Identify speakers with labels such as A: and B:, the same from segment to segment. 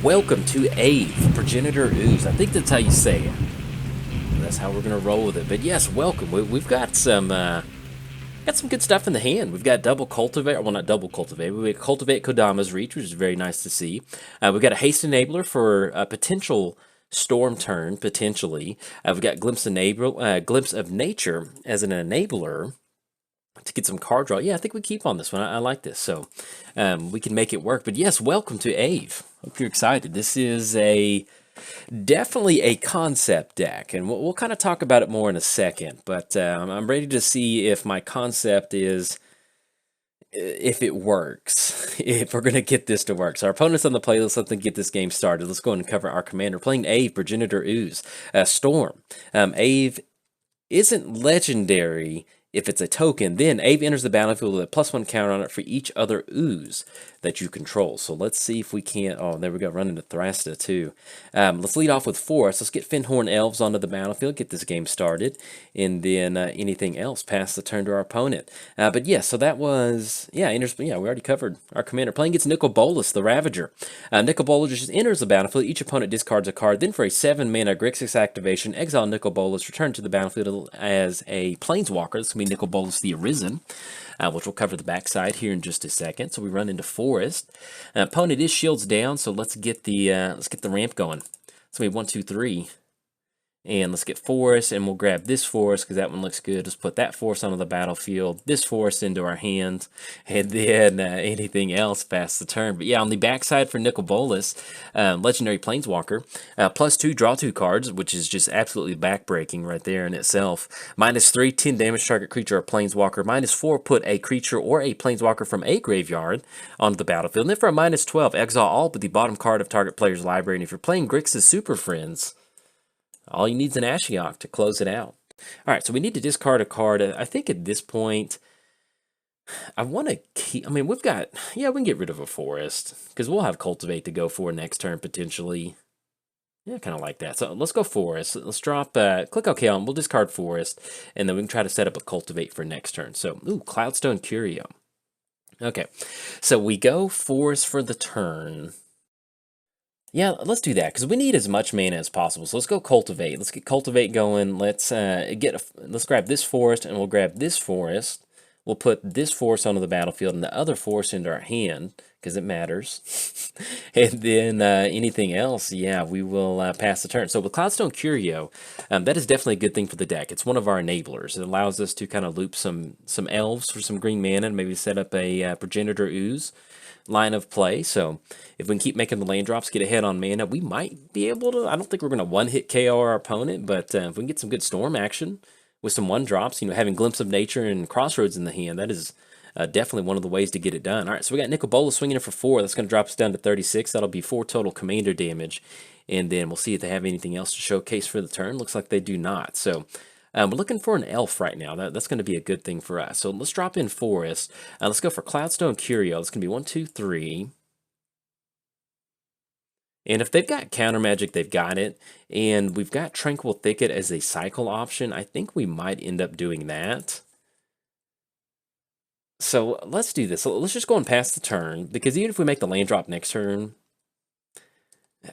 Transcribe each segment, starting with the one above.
A: welcome to Aeve, Progenitor Ooze. I think that's how you say it. That's how we're gonna roll with it. But yes, welcome. We've got some good stuff in the hand. We've got double cultivate, well not double cultivate. We've got cultivate Kodama's reach, which is very nice to see. We've got a haste enabler for a potential storm turn potentially. We've got glimpse of nature as an enabler to get some card draw. Yeah, I think we keep on this one. I like this, so we can make it work. But yes, welcome to Aeve. Hope you're excited. This is definitely a concept deck, and we'll kind of talk about it more in a second. But I'm ready to see if my concept is, if it works, if we're going to get this to work. So our opponent's on the playlist. Let's get this game started. Let's go ahead and cover our commander. Playing Aeve, Progenitor Ooze, Storm. Aeve isn't legendary if it's a token. Then Aeve enters the battlefield with a +1 counter on it for each other ooze that you control. So let's see if we can't. Oh, there we go. Run into Thrasta too. Let's lead off with Forest. Let's get Fyndhorn Elves onto the battlefield. Get this game started, and then anything else, pass the turn to our opponent. But yeah, so that was enters. Yeah, we already covered our commander. Playing against Nicol Bolas, the Ravager. Nicol Bolas just enters the battlefield. Each opponent discards a card. Then for a 7-mana Grixis activation, exile Nicol Bolas. Return to the battlefield as a Planeswalker. This will be Nicol Bolas the Arisen, which we'll cover the backside here in just a second. So we run into Forest. Opponent is shields down, so let's get the ramp going. So we have 1, 2, 3. And let's get Forest, and we'll grab this Forest because that one looks good. Just put that Forest onto the battlefield, this Forest into our hand, and then anything else past the turn. But yeah, on the backside for Nicol Bolas, Legendary Planeswalker, +2, draw 2 cards, which is just absolutely backbreaking right there in itself. -3, 10 damage target creature or Planeswalker. -4, put a creature or a Planeswalker from a graveyard onto the battlefield. And then for a -12, exile all but the bottom card of target player's library. And if you're playing Grixis Super Friends, all you need is an Ashiok to close it out. All right, so we need to discard a card. I think at this point, I want to keep. I mean, we can get rid of a Forest because we'll have Cultivate to go for next turn potentially. Yeah, kind of like that. So let's go Forest. Let's drop, click OK on. We'll discard Forest, and then we can try to set up a Cultivate for next turn. So, Cloudstone Curio. Okay, so we go Forest for the turn. Yeah, let's do that because we need as much mana as possible. So let's go Cultivate. Let's get Cultivate going. Let's grab this Forest, and we'll grab this Forest. We'll put this Forest onto the battlefield and the other Forest into our hand because it matters. And then anything else, yeah, we will pass the turn. So with Cloudstone Curio, that is definitely a good thing for the deck. It's one of our enablers. It allows us to kind of loop some elves for some green mana and maybe set up a Progenitor Ooze line of play. So if we can keep making the land drops, get ahead on mana, we might be able to. I don't think we're going to one-hit KO our opponent, but if we can get some good storm action with some one-drops, having Glimpse of Nature and Crossroads in the hand, that is definitely one of the ways to get it done. All right, so we got Nicol Bolas swinging it for 4. That's going to drop us down to 36. That'll be 4 total commander damage, and then we'll see if they have anything else to showcase for the turn. Looks like they do not. So we're looking for an elf right now. That's going to be a good thing for us. So let's drop in Forest. Let's go for Cloudstone Curio. It's going to be 1, 2, 3. And if they've got Counter Magic, they've got it. And we've got Tranquil Thicket as a cycle option. I think we might end up doing that. So let's do this. So let's just go and pass the turn, because even if we make the land drop next turn,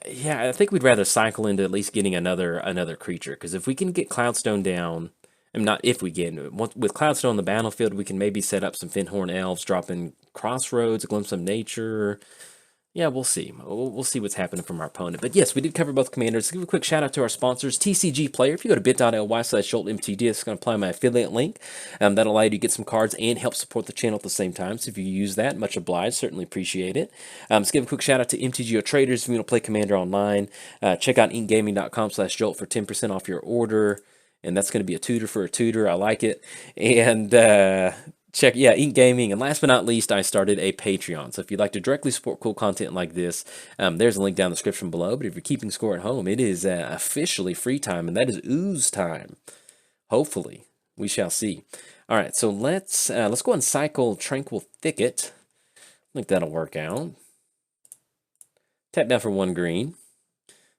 A: yeah, I think we'd rather cycle into at least getting another creature. Because if we can get Cloudstone down, and not if we get with Cloudstone on the battlefield, we can maybe set up some Fyndhorn Elves, drop in Crossroads, a Glimpse of Nature. Yeah, we'll see. We'll see what's happening from our opponent. But yes, we did cover both commanders. Give a quick shout out to our sponsors, TCG Player. If you go to bit.ly/JoltMTG, it's going to apply my affiliate link. That'll allow you to get some cards and help support the channel at the same time. So if you use that, much obliged. Certainly appreciate it. Let's give a quick shout out to MTGOTraders. If you want to play Commander online, check out inkgaming.com/Jolt for 10% off your order. And that's going to be a tutor for a tutor. I like it. And check, Ink Gaming. And last but not least, I started a Patreon. So if you'd like to directly support cool content like this, there's a link down in the description below. But if you're keeping score at home, it is officially free time, and that is Ooze time. Hopefully, we shall see. All right, so let's go and cycle Tranquil Thicket. I think that'll work out. Tap down for 1 green.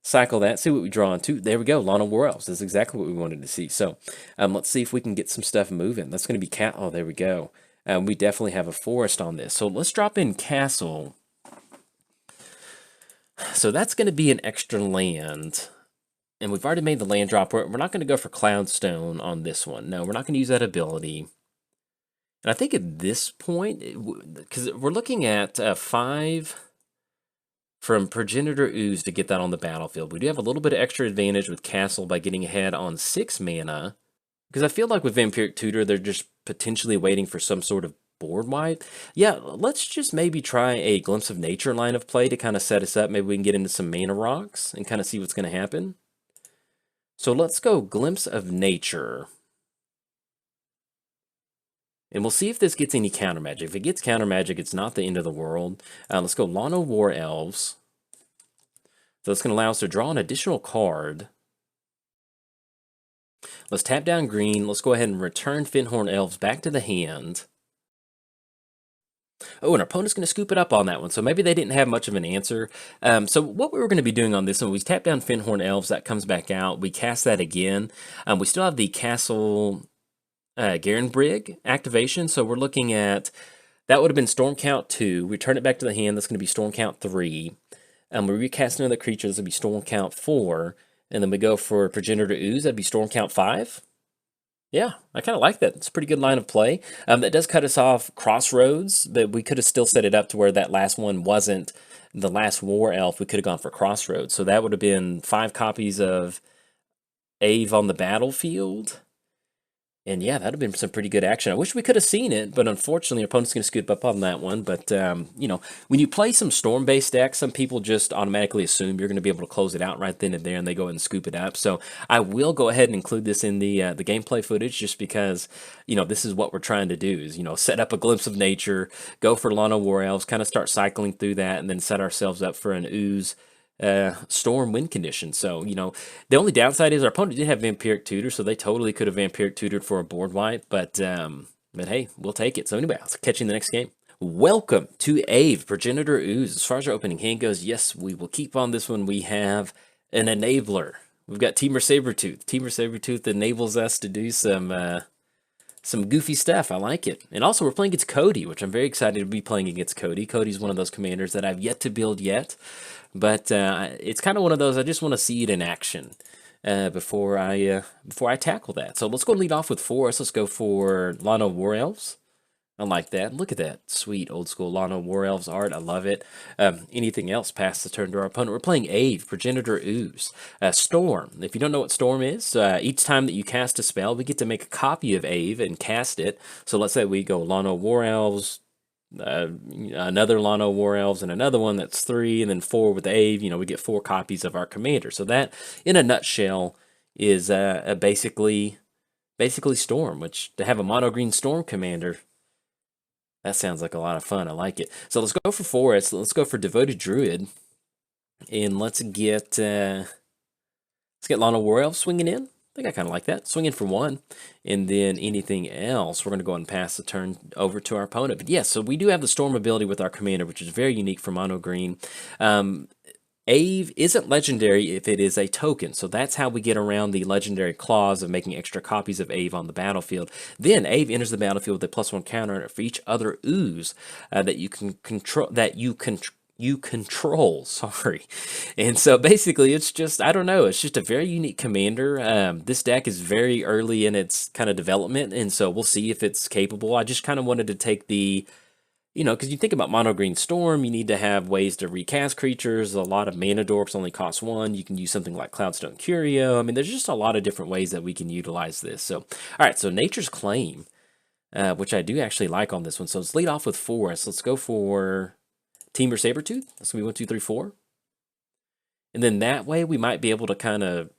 A: Cycle that, see what we draw into. There we go, Lana War Elves. That's exactly what we wanted to see. So let's see if we can get some stuff moving. That's going to be Oh, there we go. We definitely have a Forest on this. So let's drop in Castle. So that's going to be an extra land. And we've already made the land drop. We're not going to go for Cloudstone on this one. No, we're not going to use that ability. And I think at this point, because we're looking at 5 from Progenitor Ooze to get that on the battlefield. We do have a little bit of extra advantage with Castle by getting ahead on 6 mana. Because I feel like with Vampiric Tutor, they're just potentially waiting for some sort of board wipe. Yeah, let's just maybe try a Glimpse of Nature line of play to kind of set us up. Maybe we can get into some mana rocks and kind of see what's going to happen. So let's go Glimpse of Nature. And we'll see if this gets any counter magic. If it gets counter magic, it's not the end of the world. Let's go Llano War Elves. So it's going to allow us to draw an additional card. Let's tap down green. Let's go ahead and return Fyndhorn Elves back to the hand. Oh, and our opponent's going to scoop it up on that one, so maybe they didn't have much of an answer. So what we were going to be doing on this one, we tap down Fyndhorn Elves, that comes back out. We cast that again. We still have the Castle Garenbrig activation, so we're looking at, that would have been Storm Count 2. We turn it back to the hand, that's going to be Storm Count 3. We recast another creature, this would be Storm Count 4. And then we go for Progenitor Ooze, that'd be Storm Count 5. Yeah, I kind of like that. It's a pretty good line of play. That does cut us off Crossroads, but we could have still set it up to where that last one wasn't the last War Elf. We could have gone for Crossroads. So that would have been 5 copies of Aeve on the battlefield. And yeah, that would have been some pretty good action. I wish we could have seen it, but unfortunately, our opponent's going to scoop up on that one. But, you know, when you play some Storm-based decks, some people just automatically assume you're going to be able to close it out right then and there, and they go ahead and scoop it up. So I will go ahead and include this in the gameplay footage just because, you know, this is what we're trying to do is, you know, set up a Glimpse of Nature, go for Llano War Elves, kind of start cycling through that, and then set ourselves up for an Ooze Storm win condition. So, you know, the only downside is our opponent did have Vampiric Tutor, so they totally could have Vampiric Tutored for a board wipe, but hey, we'll take it. So anyway, I'll catch you in the next game. Welcome to Aeve, Progenitor Ooze. As far as our opening hand goes, yes, we will keep on this one. We have an enabler. We've got Temur Sabertooth. Temur Sabertooth enables us to do some goofy stuff. I like it. And also, we're playing against Codie, which I'm very excited to be playing against Codie. Codie's one of those commanders that I've yet to build yet. But it's kind of one of those, I just want to see it in action before I tackle that. So let's go lead off with Forest. Let's go for Llano War Elves. I like that. Look at that sweet old school Llano War Elves art. I love it. Anything else pass the turn to our opponent. We're playing Aeve, Progenitor Ooze. Storm. If you don't know what Storm is, each time that you cast a spell, we get to make a copy of Aeve and cast it. So let's say we go Llano War Elves, another Llano War Elves, and another one that's 3, and then 4 with Aeve. You know, we get 4 copies of our commander. So that, in a nutshell, is basically Storm. Which, to have a mono green Storm commander, that sounds like a lot of fun. I like it. So let's go for Forest. Let's go for Devoted Druid, and let's get Llano War Elves swinging in. I think I kind of like that. Swing in for 1. And then anything else, we're going to go ahead and pass the turn over to our opponent. But yes, so we do have the Storm ability with our commander, which is very unique for mono green. Aeve isn't legendary if it is a token, so that's how we get around the legendary clause of making extra copies of Aeve on the battlefield. Then Aeve enters the battlefield with a +1 counter on it for each other ooze that you can control. Sorry. And so basically it's just, I don't know, it's just a very unique commander. This deck is very early in its kind of development, and so we'll see if it's capable. I just kind of wanted to take the, you know, because you think about mono green Storm, you need to have ways to recast creatures. A lot of mana dorks only cost 1. You can use something like Cloudstone Curio. I mean, there's just a lot of different ways that we can utilize this. So, all right, so Nature's Claim, which I do actually like on this one. So let's lead off with Forest. Let's go for Temur Sabertooth. That's going to be 1, 2, 3, 4. And then that way we might be able to kind of,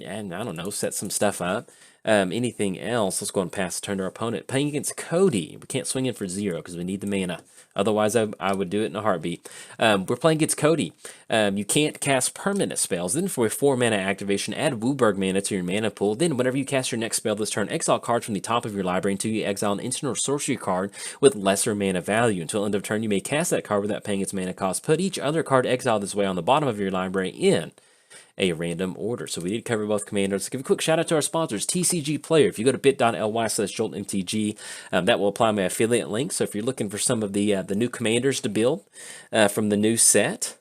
A: I don't know, set some stuff up. Anything else, let's go and pass the turn to our opponent. Playing against Codie, we can't swing in for 0 because we need the mana. Otherwise, I would do it in a heartbeat. We're playing against Codie. You can't cast permanent spells. Then for a 4-mana activation, add Wooburg mana to your mana pool. Then whenever you cast your next spell this turn, exile cards from the top of your library until you exile an instant or sorcery card with lesser mana value. Until end of turn, you may cast that card without paying its mana cost. Put each other card exiled this way on the bottom of your library in a random order. So we did cover both commanders. Give a quick shout out to our sponsors, TCG Player. If you go to bit.ly/JoltMTG, that will apply my affiliate link. So if you're looking for some of the new commanders to build from the new set,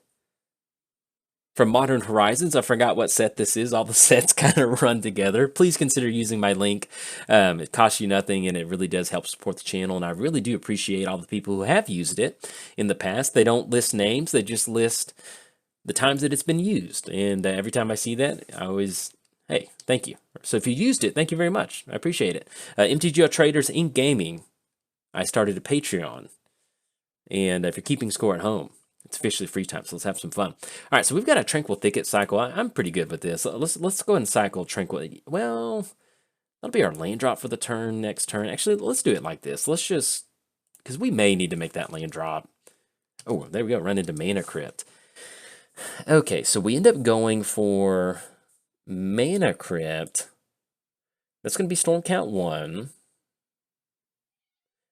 A: from Modern Horizons. I forgot what set this is. All the sets kind of run together. Please consider using my link. It costs you nothing, and it really does help support the channel. And I really do appreciate all the people who have used it in the past. They don't list names. They just list the times that it's been used. And every time I see that, I always, hey, thank you. So if you used it, thank you very much. I appreciate it. MTGOTraders in Gaming. I started a Patreon. And if you're keeping score at home, it's officially free time, so let's have some fun. All right, so we've got a Tranquil Thicket cycle. I'm pretty good with this. Let's go ahead and cycle Tranquil. Well, that'll be our land drop for the turn next turn. Actually, let's do it like this. Let's just, because we may need to make that land drop. Oh, there we go, run into Mana Crypt. Okay, so we end up going for Mana Crypt. That's going to be Storm Count 1.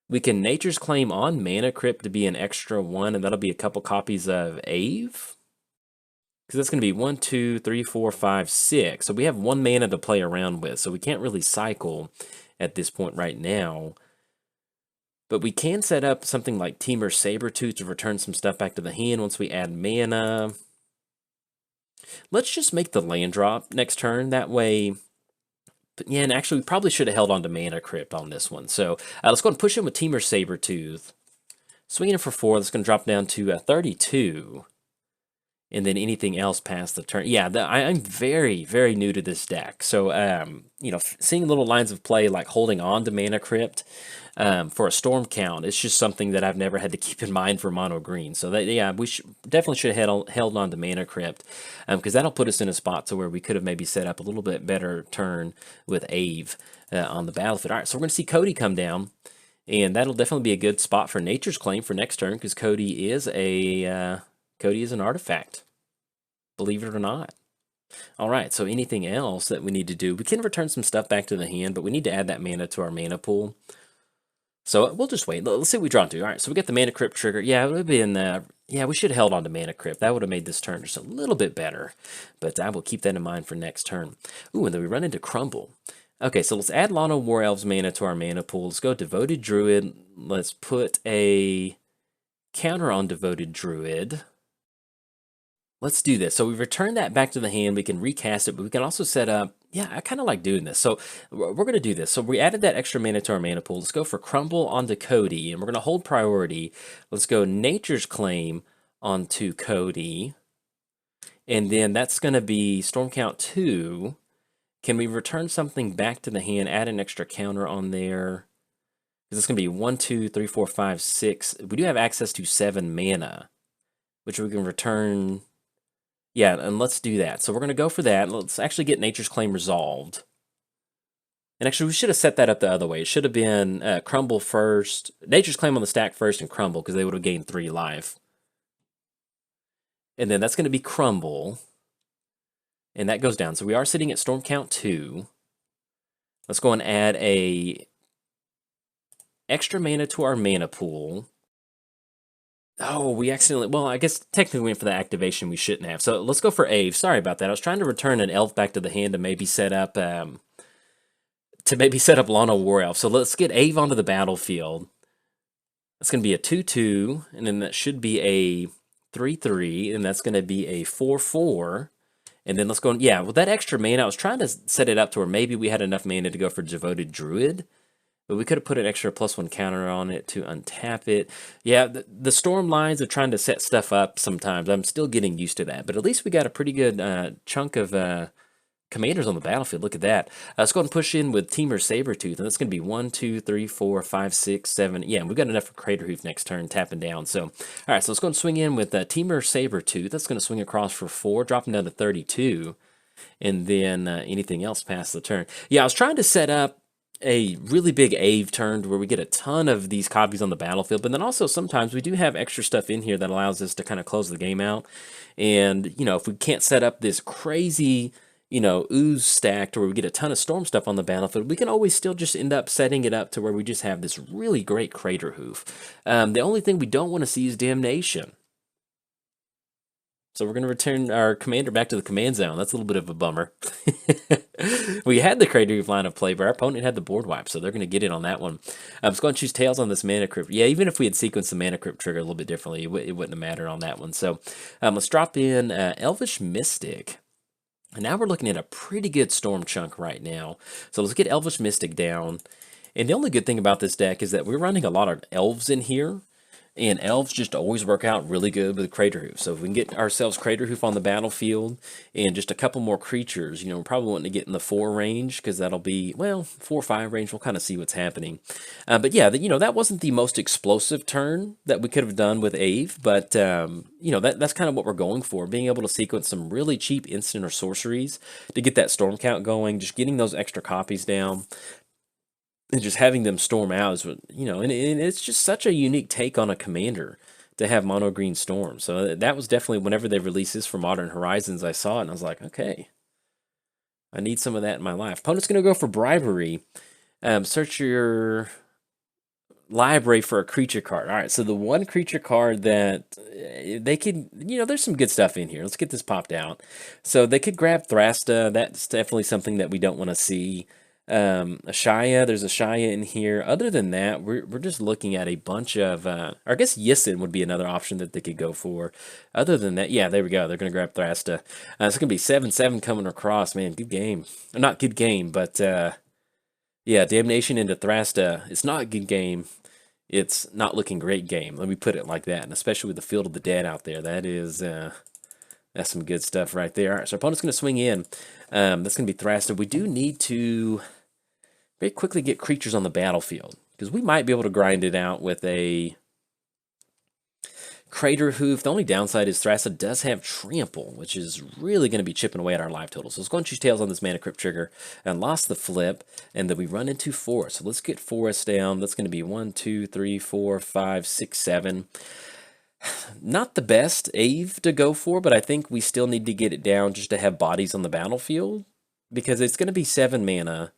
A: We can Nature's Claim on Mana Crypt to be an extra 1, and that'll be a couple copies of Aeve. Because that's going to be 1, 2, 3, 4, 5, 6. So we have 1 mana to play around with, so we can't really cycle at this point right now. But we can set up something like Temur Sabertooth to return some stuff back to the hand once we add mana. Let's just make the land drop next turn. That way... Yeah, and actually, we probably should have held on to Mana Crypt on this one. So let's go and push in with Temur Sabertooth. Swinging it for 4. That's going to drop down to 32. And then anything else past the turn. Yeah, I'm very, very new to this deck. So, you know, seeing little lines of play like holding on to Mana Crypt for a Storm Count, it's just something that I've never had to keep in mind for mono green. So, yeah, we definitely should have held on to Mana Crypt because that'll put us in a spot to where we could have maybe set up a little bit better turn with Aeve on the battlefield. All right, so we're going to see Codie come down. And that'll definitely be a good spot for Nature's Claim for next turn because Codie is an artifact, believe it or not. All right, so anything else that we need to do? We can return some stuff back to the hand, but we need to add that mana to our mana pool. So we'll just wait. Let's see what we draw to. All right, so we got the Mana Crypt trigger. Yeah, it would have been, yeah, we should have held on to Mana Crypt. That would have made this turn just a little bit better, but I will keep that in mind for next turn. Ooh, and then we run into Crumble. Okay, so let's add Lana War Elves mana to our mana pool. Let's go Devoted Druid. Let's put a counter on Devoted Druid. Let's do this. So we return that back to the hand. We can recast it, but we can also set up... Yeah, I kind of like doing this. So we're going to do this. So we added that extra mana to our mana pool. Let's go for Crumble onto Codie, and we're going to hold priority. Let's go Nature's Claim onto Codie, and then that's going to be Storm Count 2. Can we return something back to the hand, add an extra counter on there? Because it's going to be 1, 2, 3, 4, 5, 6. We do have access to 7 mana, which we can return... Yeah, and let's do that. So we're going to go for that. Let's actually get Nature's Claim resolved. And actually, we should have set that up the other way. It should have been Crumble first, Nature's Claim on the stack first, and Crumble, because they would have gained 3 life. And then that's going to be Crumble. And that goes down. So we are sitting at Storm Count 2. Let's go and add a extra mana to our mana pool. Oh, we accidentally... Well, I guess technically we went for the activation we shouldn't have. So let's go for Aeve. Sorry about that. I was trying to return an elf back to the hand to maybe set up... Lana War Elf. So let's get Aeve onto the battlefield. That's going to be a 2/2, and then that should be a 3/3, and that's going to be a 4/4. And then let's go... Yeah, with that extra mana, I was trying to set it up to where maybe we had enough mana to go for Devoted Druid. But we could have put an extra +1 counter on it to untap it. Yeah, the storm lines of trying to set stuff up sometimes, I'm still getting used to that. But at least we got a pretty good chunk of commanders on the battlefield. Look at that. Let's go ahead and push in with Temur Sabertooth. And that's going to be 1, 2, 3, 4, 5, 6, 7. Yeah, we've got enough for Craterhoof next turn, tapping down. So, all right, so let's go and swing in with Temur Sabertooth. That's going to swing across for 4, dropping down to 32. And then anything else past the turn. Yeah, I was trying to set up a really big Aeve turn where we get a ton of these copies on the battlefield, but then also sometimes we do have extra stuff in here that allows us to kind of close the game out. And, you know, if we can't set up this crazy, you know, ooze stack to where we get a ton of storm stuff on the battlefield, we can always still just end up setting it up to where we just have this really great Craterhoof. The only thing we don't want to see is Damnation. So we're going to return our commander back to the command zone. That's a little bit of a bummer. We had the Crater Hoof line of play, but our opponent had the board wipe, so they're going to get it on that one. I'm just going to choose Tails on this Mana Crypt. Yeah, even if we had sequenced the Mana Crypt trigger a little bit differently, it wouldn't have mattered on that one. So let's drop in Elvish Mystic. And now we're looking at a pretty good Storm chunk right now. So let's get Elvish Mystic down. And the only good thing about this deck is that we're running a lot of Elves in here. And Elves just always work out really good with Crater Hoof. So if we can get ourselves Crater Hoof on the battlefield and just a couple more creatures, we're probably wanting to get in the 4 range because that'll be, well, 4 or 5 range. We'll kind of see what's happening. But yeah, that wasn't the most explosive turn that we could have done with Aeve. But, that's kind of what we're going for. Being able to sequence some really cheap instant or sorceries to get that storm count going, just getting those extra copies down. And just having them storm out is what, and it's just such a unique take on a commander to have mono green storm. So that was definitely, whenever they released this for Modern Horizons, I saw it and I was like, okay, I need some of that in my life. Opponent's going to go for Bribery. Search your library for a creature card. All right, so the one creature card that they could, there's some good stuff in here. Let's get this popped out. So they could grab Thrasta. That's definitely something that we don't want to see. Ashaya, there's Ashaya in here. Other than that, we're just looking at a bunch of, or I guess Yissen would be another option that they could go for. Other than that, yeah, there we go. They're going to grab Thrasta. It's going to be 7/7 coming across, man. Good game. Not good game, but, yeah, Damnation into Thrasta. It's not a good game. It's not looking great game. Let me put it like that. And especially with the Field of the Dead out there, that is, that's some good stuff right there. All right, so our opponent's going to swing in. That's going to be Thrasta. We do need to very quickly get creatures on the battlefield, because we might be able to grind it out with a Crater Hoof. The only downside is Thrasta does have Trample, which is really going to be chipping away at our life total. So let's go and choose Tails on this Mana Crypt trigger, and lost the flip, and then we run into Forest. So let's get Forest down. That's going to be 1, 2, 3, 4, 5, 6, 7. Not the best Aeve to go for, but I think we still need to get it down just to have bodies on the battlefield, because it's going to be 7 mana.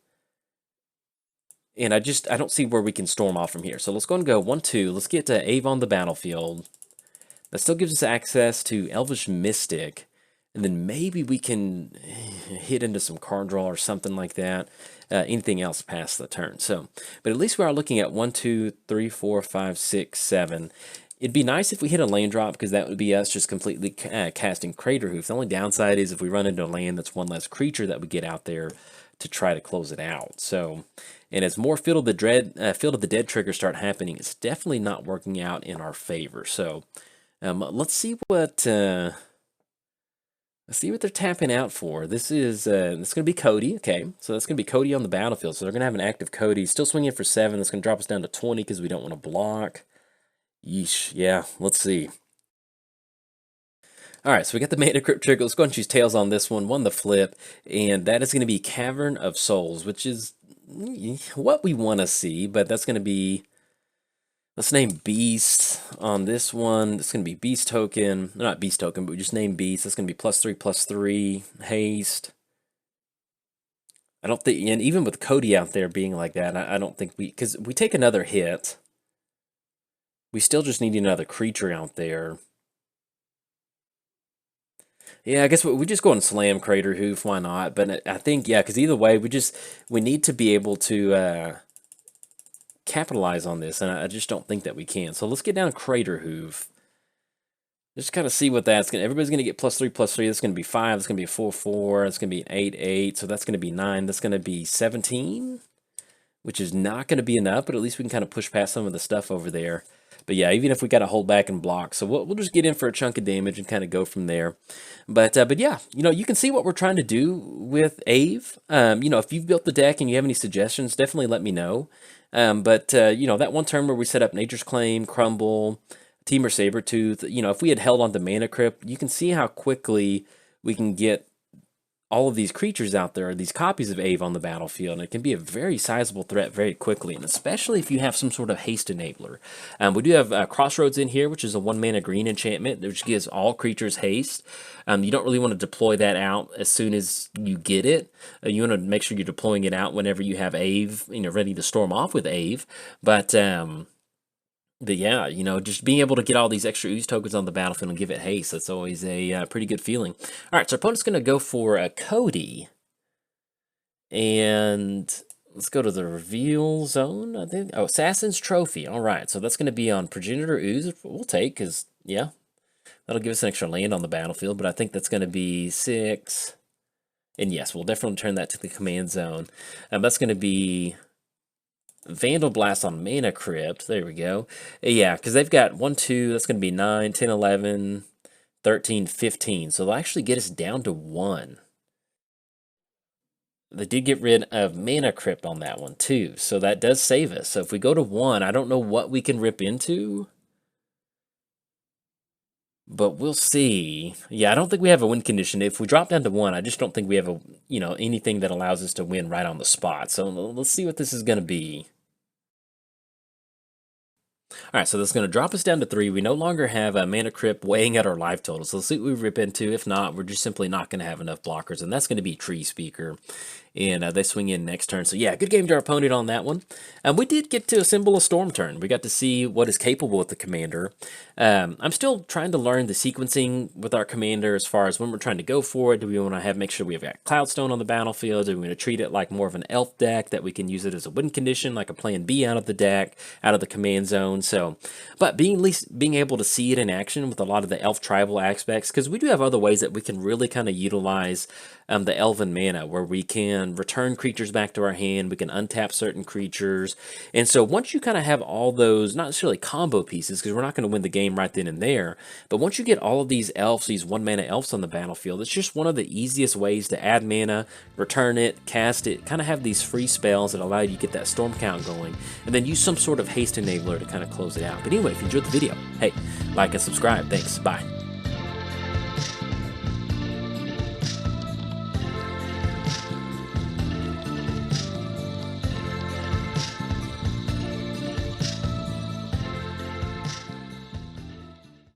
A: And I don't see where we can storm off from here. So let's go and go 1, 2. Let's get to Aeve on the battlefield. That still gives us access to Elvish Mystic. And then maybe we can hit into some card draw or something like that. Anything else past the turn. So, but at least we are looking at 1, 2, 3, 4, 5, 6, 7. It'd be nice if we hit a land drop, because that would be us just completely casting Crater Hoof. The only downside is if we run into a land, that's one less creature that we get out there to try to close it out. So, and as more Field of the Dead triggers start happening, it's definitely not working out in our favor. So, let's see what they're tapping out for. This is it's going to be Codie. Okay, so that's going to be Codie on the battlefield. So they're going to have an active Codie, still swinging for 7. That's going to drop us down to 20 because we don't want to block. Yeesh. Yeah, let's see. All right, so we got the Mana Crypt trigger. Let's go and choose Tails on this one. Won the flip, and that is going to be Cavern of Souls, which is what we want to see, but that's going to be, let's name Beast on this one. It's going to be Beast token, not Beast token, but we just name Beast. That's going to be +3/+3 haste. I don't think, and even with Codie out there being like that, I don't think because we take another hit, we still just need another creature out there. Yeah, I guess we just go and slam Crater Hoof. Why not? But I think, yeah, because either way, we need to be able to capitalize on this, and I just don't think that we can. So let's get down Crater Hoof. Just kind of see what that's going to... Everybody's going to get +3/+3. That's going to be 5. That's going to be a 4/4. That's going to be an 8/8. So that's going to be 9. That's going to be 17, which is not going to be enough, but at least we can kind of push past some of the stuff over there. But yeah, even if we got to hold back and block, so we'll just get in for a chunk of damage and kind of go from there. But yeah, you can see what we're trying to do with Aeve. If you've built the deck and you have any suggestions, definitely let me know. That one turn where we set up Nature's Claim, Crumble, Temur Sabertooth, if we had held on to Mana Crypt, you can see how quickly we can get all of these creatures out there, these copies of Aeve on the battlefield, and it can be a very sizable threat very quickly, and especially if you have some sort of haste enabler. We do have Crossroads in here, which is a 1-mana green enchantment, which gives all creatures haste. You don't really want to deploy that out as soon as you get it. You want to make sure you're deploying it out whenever you have Aeve, ready to storm off with Aeve. But But yeah, you know, just being able to get all these extra ooze tokens on the battlefield and give it haste, that's always a pretty good feeling. All right, so our opponent's going to go for a Codie. And let's go to the reveal zone, I think. Oh, Assassin's Trophy. All right, so that's going to be on Progenitor Ooze. We'll take, because, yeah, that'll give us an extra land on the battlefield. But I think that's going to be 6. And yes, we'll definitely turn that to the command zone. That's going to be Vandal Blast on Mana Crypt. There we go. Yeah, because they've got 1, 2. That's going to be 9, 10, 11, 13, 15. So they'll actually get us down to 1. They did get rid of Mana Crypt on that one, too. So that does save us. So if we go to 1, I don't know what we can rip into. But we'll see. Yeah, I don't think we have a win condition. If we drop down to 1, I just don't think we have a, anything that allows us to win right on the spot. So let's see what this is going to be. All right, so that's going to drop us down to 3. We no longer have a Mana Crypt weighing at our life total. So let's see what we rip into. If not, we're just simply not going to have enough blockers. And that's going to be Tree Speaker. And they swing in next turn. So yeah, good game to our opponent on that one. We did get to assemble a Storm turn. We got to see what is capable with the commander. I'm still trying to learn the sequencing with our commander as far as when we're trying to go for it. Do we want to make sure we've got Cloudstone on the battlefield? Do we want to treat it like more of an elf deck that we can use it as a win condition, like a plan B out of the deck, out of the command zone? So, but being able to see it in action with a lot of the elf tribal aspects, because we do have other ways that we can really kind of utilize the elven mana, where we can return creatures back to our hand, we can untap certain creatures. And so once you kind of have all those, not necessarily combo pieces, because we're not going to win the game right then and there, but once you get all of these elves, these 1-mana elves on the battlefield, it's just one of the easiest ways to add mana, return it, cast it, kind of have these free spells that allow you to get that storm count going, and then use some sort of haste enabler to kind of close it out. But anyway, if you enjoyed the video, hey, like and subscribe. Thanks. Bye.